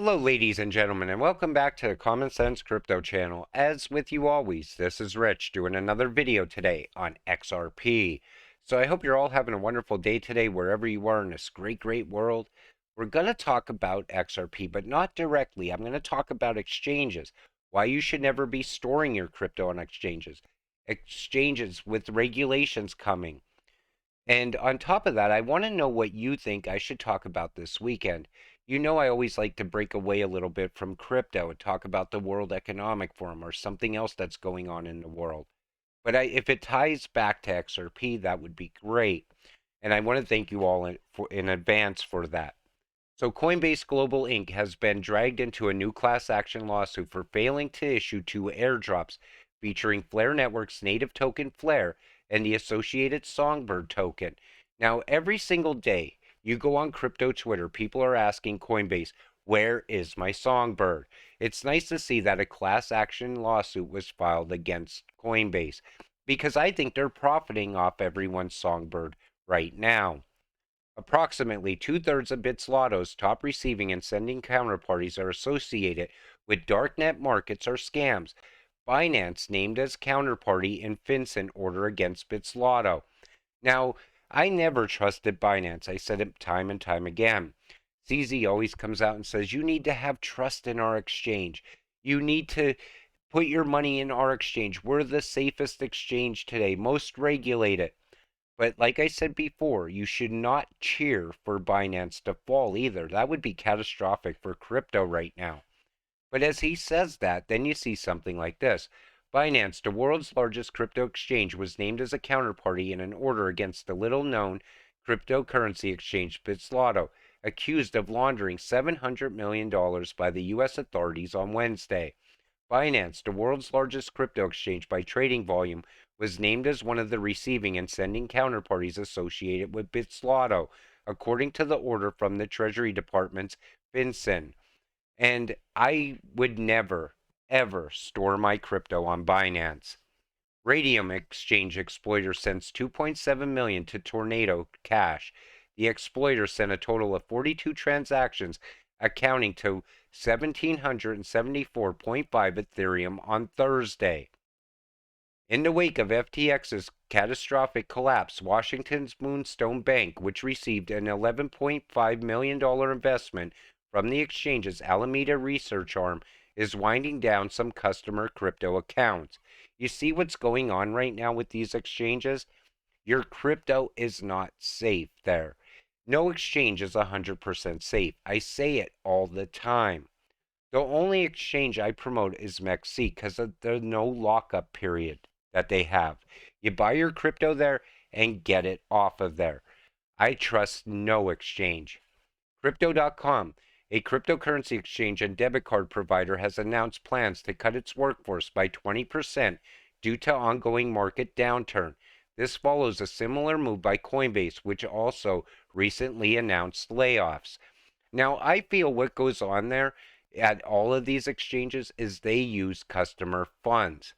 Hello, ladies and gentlemen, and welcome back to the Common Sense Crypto channel. As with you always, this is Rich doing another video today on XRP. So I hope you're all having a wonderful day today, wherever you are in this great world. We're going to talk about XRP, but not directly. I'm going to talk about exchanges, why you should never be storing your crypto on exchanges with regulations coming. And on top of that, I want to know what you think I should talk about this weekend. You know, I always like to break away a little bit from crypto and talk about the World Economic Forum or something else that's going on in the world. But if it ties back to XRP, that would be great. And I want to thank you all in advance for that. So Coinbase Global Inc. has been dragged into a new class action lawsuit for failing to issue two airdrops featuring Flare Network's native token Flare and the associated Songbird token. Now, every single day you go on crypto Twitter, people are asking Coinbase, where is my Songbird? It's nice to see that a class action lawsuit was filed against Coinbase because I think they're profiting off everyone's Songbird right now. Approximately two-thirds of BitSlotto's top receiving and sending counterparties are associated with darknet markets or scams. Binance named as counterparty in FinCEN order against BitSlotto. Now, I never trusted Binance. I said it time and time again. CZ always comes out and says, you need to have trust in our exchange. You need to put your money in our exchange. We're the safest exchange today, most regulated. But like I said before, you should not cheer for Binance to fall either. That would be catastrophic for crypto right now. But as he says that, then you see something like this. Binance, the world's largest crypto exchange, was named as a counterparty in an order against the little-known cryptocurrency exchange BitSlotto, accused of laundering $700 million by the U.S. authorities on Wednesday. Binance, the world's largest crypto exchange by trading volume, was named as one of the receiving and sending counterparties associated with BitSlotto, according to the order from the Treasury Department's FinCEN. And I would never, ever store my crypto on Binance. Radium exchange exploiter sends 2.7 million to Tornado Cash. The exploiter sent a total of 42 transactions accounting to 1,774.5 Ethereum on Thursday. In the wake of FTX's catastrophic collapse, Washington's Moonstone Bank, which received an $11.5 million investment from the exchange's Alameda research arm, is winding down some customer crypto accounts. You see what's going on right now with these exchanges? Your crypto is not safe there. No exchange is 100% safe. I say it all the time. The only exchange I promote is MEXC because of the no lockup period that they have. You buy your crypto there and get it off of there. I trust no exchange. Crypto.com, a cryptocurrency exchange and debit card provider, has announced plans to cut its workforce by 20% due to ongoing market downturn. This follows a similar move by Coinbase, which also recently announced layoffs. Now, I feel what goes on there at all of these exchanges is they use customer funds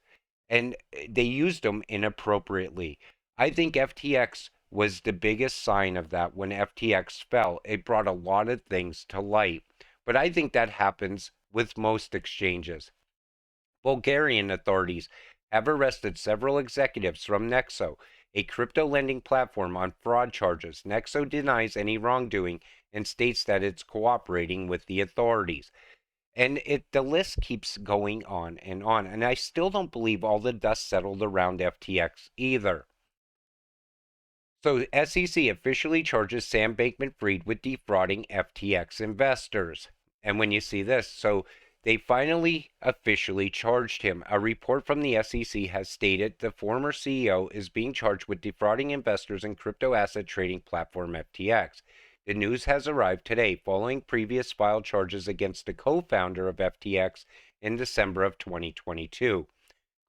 and they used them inappropriately. I think FTX was the biggest sign of that. When FTX fell, it brought a lot of things to light. But I think that happens with most exchanges. Bulgarian authorities have arrested several executives from Nexo, a crypto lending platform, on fraud charges. Nexo denies any wrongdoing and states that it's cooperating with the authorities. And the list keeps going on. And I still don't believe all the dust settled around FTX either. So SEC officially charges Sam Bankman-Fried with defrauding FTX investors. And when you see this, so they finally officially charged him. A report from the SEC has stated the former CEO is being charged with defrauding investors in crypto asset trading platform FTX. The news has arrived today following previous filed charges against the co-founder of FTX in December of 2022.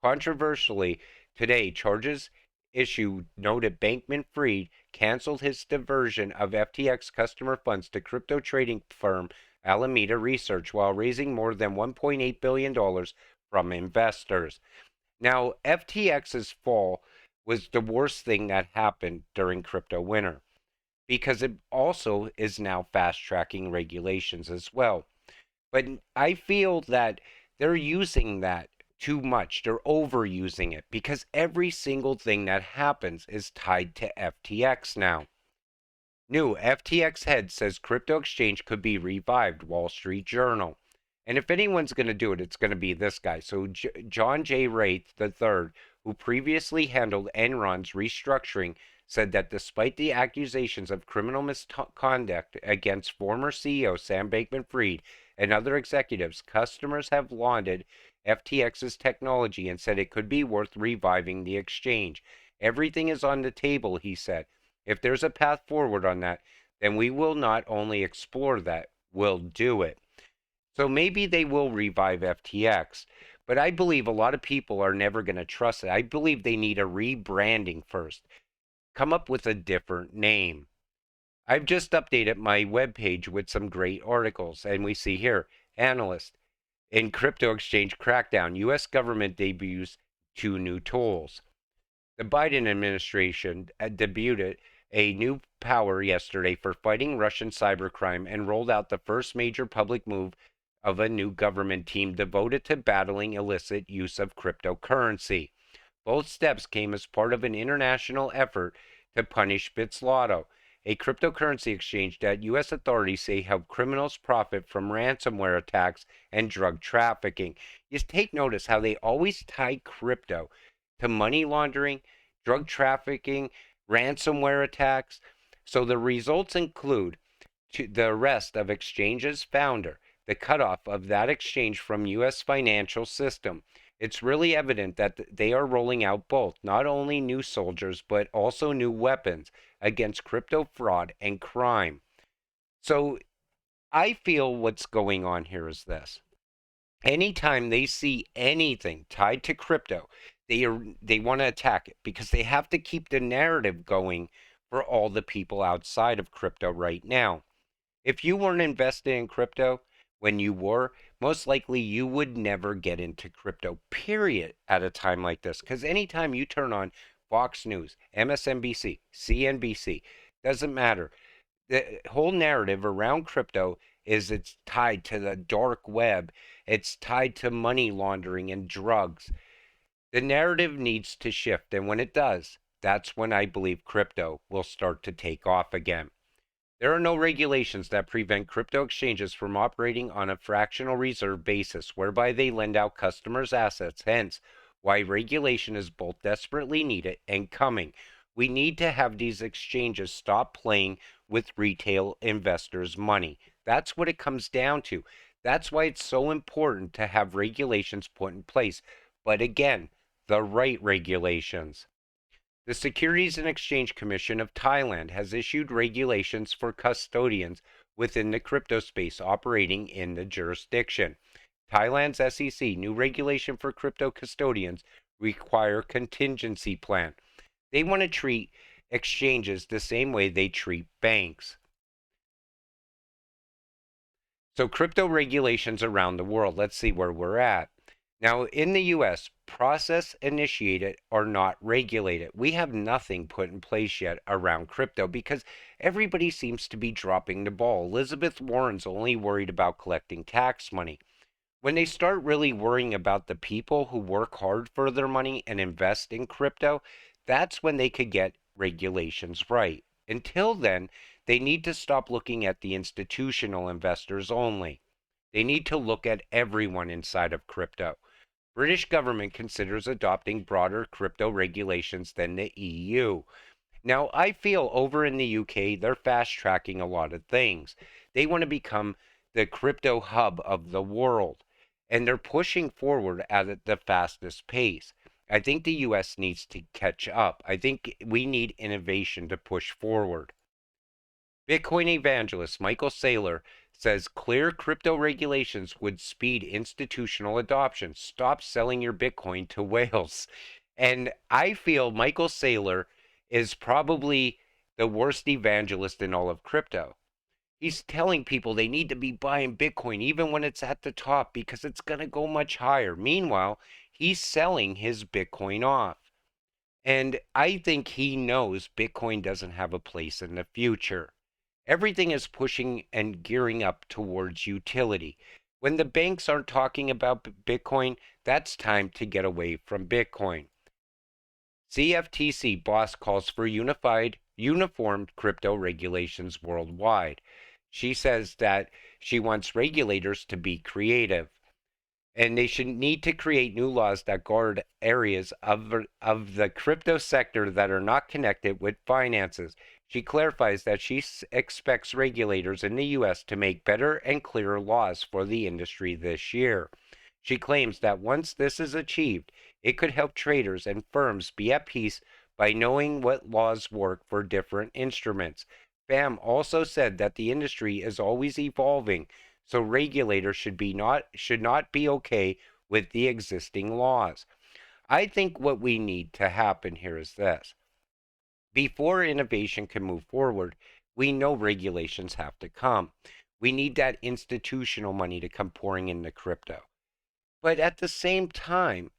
Controversially, today, charges issued noted Bankman-Fried canceled his diversion of FTX customer funds to crypto trading firm Alameda Research while raising more than $1.8 billion from investors. Now, FTX's fall was the worst thing that happened during crypto winter, because it also is now fast-tracking regulations as well. But I feel that they're using that too much. They're overusing it because every single thing that happens is tied to FTX now. New FTX head says crypto exchange could be revived, Wall Street Journal. And if anyone's going to do it, it's going to be this guy. So John J. Wraith III, who previously handled Enron's restructuring, said that despite the accusations of criminal misconduct against former CEO Sam Bankman-Fried and other executives, customers have lauded FTX's technology and said it could be worth reviving the exchange. Everything is on the table, he said. If there's a path forward on that, then we will not only explore that, we'll do it. So maybe they will revive FTX, but I believe a lot of people are never going to trust it. I believe they need a rebranding first. Come up with a different name. I've just updated my webpage with some great articles, and we see here, analyst, in crypto exchange crackdown, U.S. government debuts 2 new tools. The Biden administration debuted a new power yesterday for fighting Russian cybercrime and rolled out the first major public move of a new government team devoted to battling illicit use of cryptocurrency. Both steps came as part of an international effort to punish BitSlotto, a cryptocurrency exchange that U.S. authorities say help criminals profit from ransomware attacks and drug trafficking. Just take notice how they always tie crypto to money laundering, drug trafficking, ransomware attacks. So the results include the arrest of exchange's founder, the cutoff of that exchange from U.S. financial system. It's really evident that they are rolling out both, not only new soldiers, but also new weapons against crypto fraud and crime. So I feel what's going on here is this. Anytime they see anything tied to crypto, they want to attack it because they have to keep the narrative going for all the people outside of crypto right now. If you weren't invested in crypto when you were, most likely you would never get into crypto, period, at a time like this. Because anytime you turn on Fox News, MSNBC, CNBC, doesn't matter. The whole narrative around crypto is it's tied to the dark web, it's tied to money laundering and drugs. The narrative needs to shift, and when it does, that's when I believe crypto will start to take off again. There are no regulations that prevent crypto exchanges from operating on a fractional reserve basis, whereby they lend out customers' assets, hence why regulation is both desperately needed and coming. We need to have these exchanges stop playing with retail investors' money. That's what it comes down to. That's why it's so important to have regulations put in place. But again, the right regulations. The Securities and Exchange Commission of Thailand has issued regulations for custodians within the crypto space operating in the jurisdiction. Thailand's SEC new regulation for crypto custodians require contingency plan. They want to treat exchanges the same way they treat banks. So crypto regulations around the world, let's see where we're at. Now, in the US, process initiated are not regulated. We have nothing put in place yet around crypto because everybody seems to be dropping the ball. Elizabeth Warren's only worried about collecting tax money. When they start really worrying about the people who work hard for their money and invest in crypto, that's when they could get regulations right. Until then, they need to stop looking at the institutional investors only. They need to look at everyone inside of crypto. British government considers adopting broader crypto regulations than the EU. Now, I feel over in the UK, they're fast tracking a lot of things. They want to become the crypto hub of the world, and they're pushing forward at the fastest pace. I think the US needs to catch up. I think we need innovation to push forward. Bitcoin evangelist Michael Saylor says clear crypto regulations would speed institutional adoption. Stop selling your Bitcoin to whales. And I feel Michael Saylor is probably the worst evangelist in all of crypto. He's telling people they need to be buying Bitcoin even when it's at the top because it's going to go much higher. Meanwhile, he's selling his Bitcoin off. And I think he knows Bitcoin doesn't have a place in the future. Everything is pushing and gearing up towards utility. When the banks aren't talking about Bitcoin, that's time to get away from Bitcoin. CFTC boss calls for uniformed crypto regulations worldwide. She says that she wants regulators to be creative, and they should need to create new laws that guard areas of the crypto sector that are not connected with finances. She clarifies that she expects regulators in the U.S. to make better and clearer laws for the industry this year. She claims that once this is achieved, it could help traders and firms be at peace by knowing what laws work for different instruments. Pham also said that the industry is always evolving, so regulators should not be okay with the existing laws. I think what we need to happen here is this. Before innovation can move forward, we know regulations have to come. We need that institutional money to come pouring into crypto. But at the same time,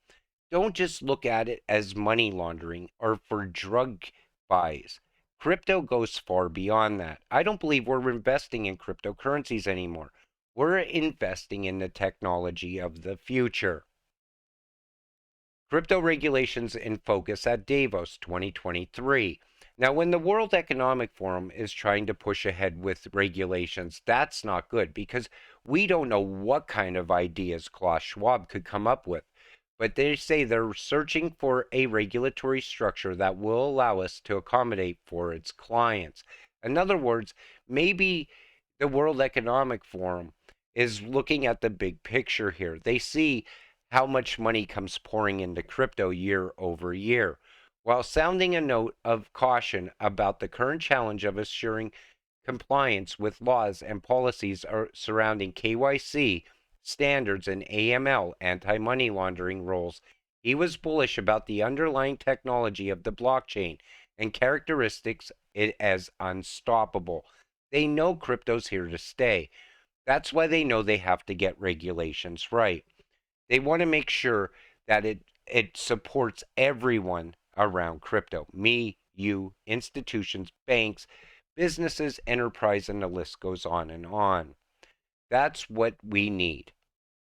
don't just look at it as money laundering or for drug buys. Crypto goes far beyond that. I don't believe we're investing in cryptocurrencies anymore. We're investing in the technology of the future. Crypto regulations in focus at Davos 2023. Now, when the World Economic Forum is trying to push ahead with regulations, that's not good because we don't know what kind of ideas Klaus Schwab could come up with. But they say they're searching for a regulatory structure that will allow us to accommodate for its clients. In other words, maybe the World Economic Forum is looking at the big picture here. They see how much money comes pouring into crypto year over year, while sounding a note of caution about the current challenge of assuring compliance with laws and policies surrounding KYC standards and AML, anti money laundering rules. He was bullish about the underlying technology of the blockchain and characteristics it as unstoppable. They know crypto's here to stay. That's why they know they have to get regulations right. They want to make sure that it supports everyone around crypto. Me, you, institutions, banks, businesses, enterprise, and the list goes on and on. That's what we need.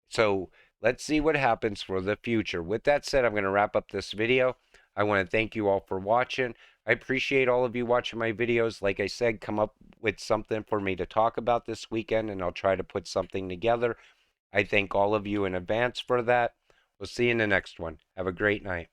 So let's see what happens for the future. With that said, I'm going to wrap up this video. I want to thank you all for watching. I appreciate all of you watching my videos. Like I said, come up with something for me to talk about this weekend, and I'll try to put something together. I thank all of you in advance for that. We'll see you in the next one. Have a great night.